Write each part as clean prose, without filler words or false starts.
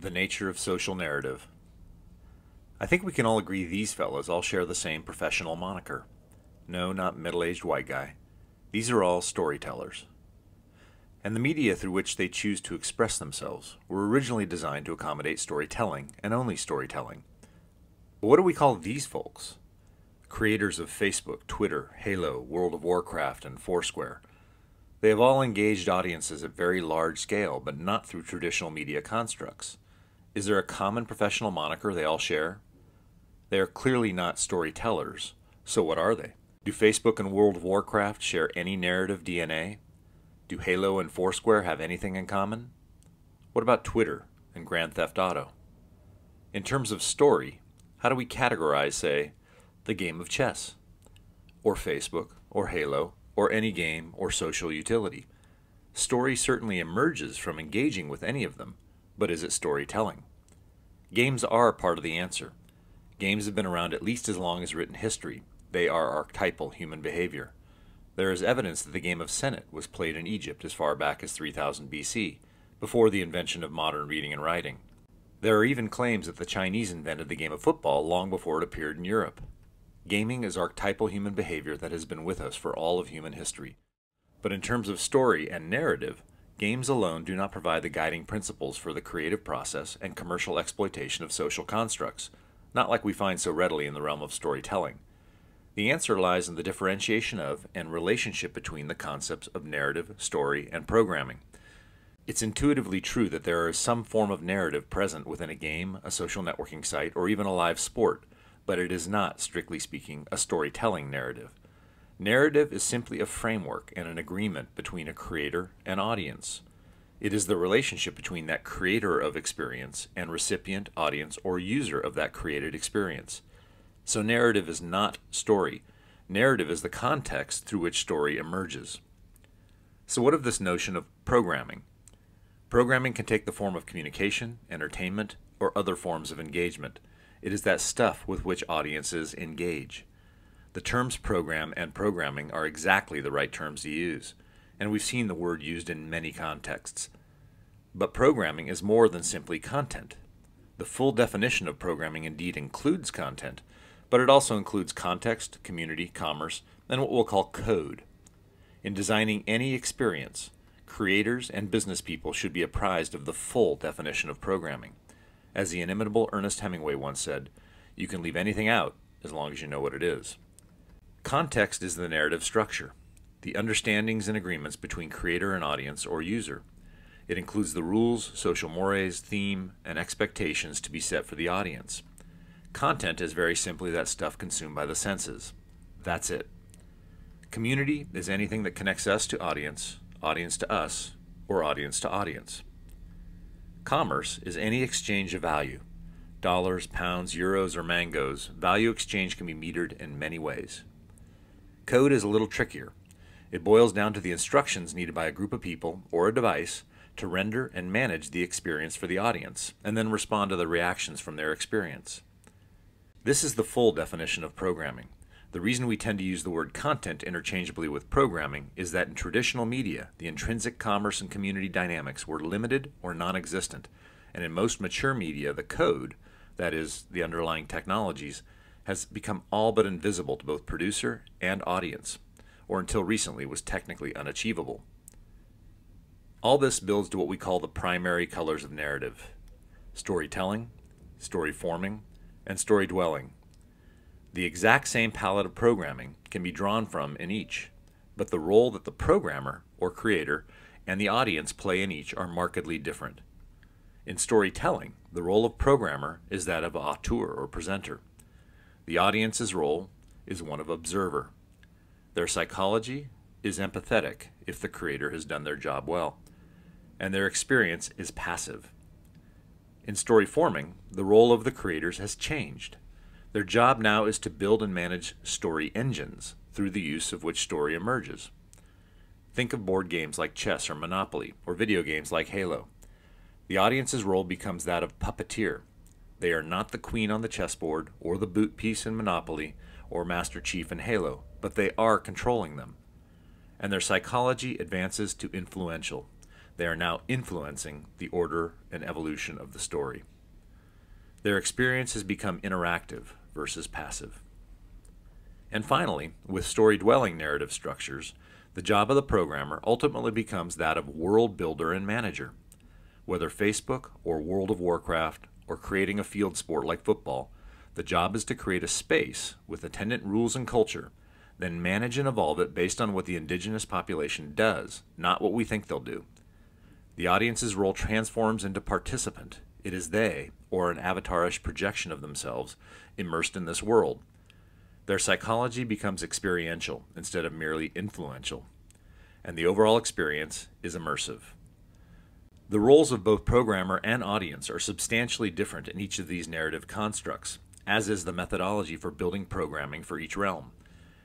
The nature of social narrative. I think we can all agree these fellas all share the same professional moniker. No, not middle-aged white guy. These are all storytellers. And the media through which they choose to express themselves were originally designed to accommodate storytelling and only storytelling. But what do we call these folks? Creators of Facebook, Twitter, Halo, World of Warcraft, and Foursquare. They have all engaged audiences at very large scale, but not through traditional media constructs. Is there a common professional moniker they all share? They are clearly not storytellers, so what are they? Do Facebook and World of Warcraft share any narrative DNA? Do Halo and Foursquare have anything in common? What about Twitter and Grand Theft Auto? In terms of story, how do we categorize, say, the game of chess? Or Facebook, or Halo, or any game or social utility? Story certainly emerges from engaging with any of them, but is it storytelling? Games are part of the answer. Games have been around at least as long as written history. They are archetypal human behavior. There is evidence that the game of Senet was played in Egypt as far back as 3000 BC, before the invention of modern reading and writing. There are even claims that the Chinese invented the game of football long before it appeared in Europe. Gaming is archetypal human behavior that has been with us for all of human history. But in terms of story and narrative, games alone do not provide the guiding principles for the creative process and commercial exploitation of social constructs, not like we find so readily in the realm of storytelling. The answer lies in the differentiation of and relationship between the concepts of narrative, story, and programming. It's intuitively true that there is some form of narrative present within a game, a social networking site, or even a live sport, but it is not, strictly speaking, a storytelling narrative. Narrative is simply a framework and an agreement between a creator and audience. It is the relationship between that creator of experience and recipient, audience, or user of that created experience. So narrative is not story. Narrative is the context through which story emerges. So what of this notion of programming? Programming can take the form of communication, entertainment, or other forms of engagement. It is that stuff with which audiences engage. The terms program and programming are exactly the right terms to use, and we've seen the word used in many contexts. But programming is more than simply content. The full definition of programming indeed includes content, but it also includes context, community, commerce, and what we'll call code. In designing any experience, creators and business people should be apprised of the full definition of programming. As the inimitable Ernest Hemingway once said, "You can leave anything out as long as you know what it is." Context is the narrative structure, the understandings and agreements between creator and audience or user. It includes the rules, social mores, theme, and expectations to be set for the audience. Content is very simply that stuff consumed by the senses. That's it. Community is anything that connects us to audience, audience to us, or audience to audience. Commerce is any exchange of value. Dollars, pounds, euros, or mangoes, value exchange can be metered in many ways. Code is a little trickier. It boils down to the instructions needed by a group of people or a device to render and manage the experience for the audience, and then respond to the reactions from their experience. This is the full definition of programming. The reason we tend to use the word content interchangeably with programming is that in traditional media, the intrinsic commerce and community dynamics were limited or non-existent, and in most mature media, the code, that is, the underlying technologies, has become all but invisible to both producer and audience, or until recently was technically unachievable. All this builds to what we call the primary colors of narrative: storytelling, story forming, and story dwelling. The exact same palette of programming can be drawn from in each, but the role that the programmer, or creator, and the audience play in each are markedly different. In storytelling, the role of programmer is that of auteur or presenter. The audience's role is one of observer. Their psychology is empathetic if the creator has done their job well, and their experience is passive. In story forming, the role of the creators has changed. Their job now is to build and manage story engines, through the use of which story emerges. Think of board games like chess or Monopoly, or video games like Halo. The audience's role becomes that of puppeteer. They are not the queen on the chessboard, or the boot piece in Monopoly, or Master Chief in Halo, but they are controlling them. And their psychology advances to influential. They are now influencing the order and evolution of the story. Their experience has become interactive versus passive. And finally, with story-dwelling narrative structures, the job of the programmer ultimately becomes that of world builder and manager. Whether Facebook or World of Warcraft or creating a field sport like football, the job is to create a space with attendant rules and culture, then manage and evolve it based on what the indigenous population does, not what we think they'll do. The audience's role transforms into participant. It is they, or an avatarish projection of themselves, immersed in this world. Their psychology becomes experiential instead of merely influential, and the overall experience is immersive. The roles of both programmer and audience are substantially different in each of these narrative constructs, as is the methodology for building programming for each realm,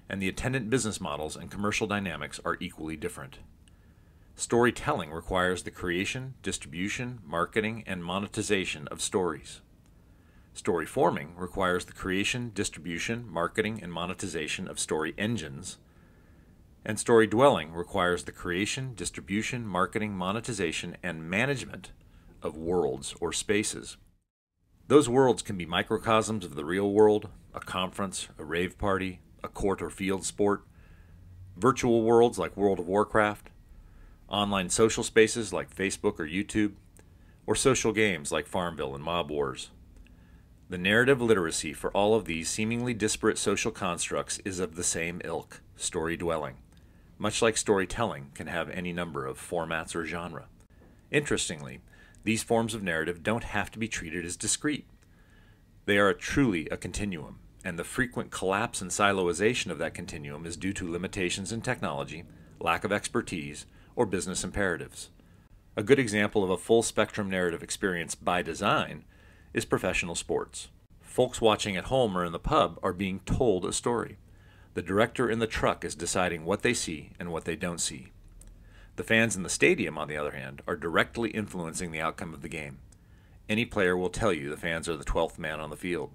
and the attendant business models and commercial dynamics are equally different. Storytelling requires the creation, distribution, marketing, and monetization of stories. Story forming requires the creation, distribution, marketing, and monetization of story engines. And story dwelling requires the creation, distribution, marketing, monetization, and management of worlds or spaces. Those worlds can be microcosms of the real world, a conference, a rave party, a court or field sport, virtual worlds like World of Warcraft, online social spaces like Facebook or YouTube, or social games like Farmville and Mob Wars. The narrative literacy for all of these seemingly disparate social constructs is of the same ilk, story dwelling, much like storytelling can have any number of formats or genre. Interestingly, these forms of narrative don't have to be treated as discrete. They are truly a continuum, and the frequent collapse and siloization of that continuum is due to limitations in technology, lack of expertise, or business imperatives. A good example of a full-spectrum narrative experience by design is professional sports. Folks watching at home or in the pub are being told a story. The director in the truck is deciding what they see and what they don't see. The fans in the stadium, on the other hand, are directly influencing the outcome of the game. Any player will tell you the fans are the 12th man on the field,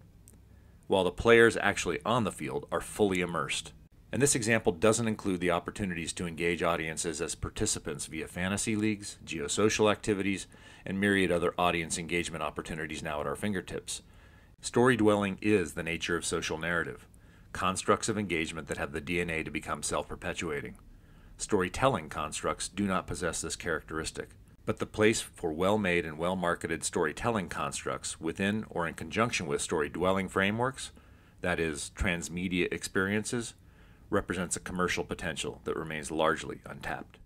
while the players actually on the field are fully immersed. And this example doesn't include the opportunities to engage audiences as participants via fantasy leagues, geosocial activities, and myriad other audience engagement opportunities now at our fingertips. Story dwelling is the nature of social narrative, constructs of engagement that have the DNA to become self-perpetuating. Storytelling constructs do not possess this characteristic, but the place for well-made and well-marketed storytelling constructs within or in conjunction with story-dwelling frameworks, that is, transmedia experiences, represents a commercial potential that remains largely untapped.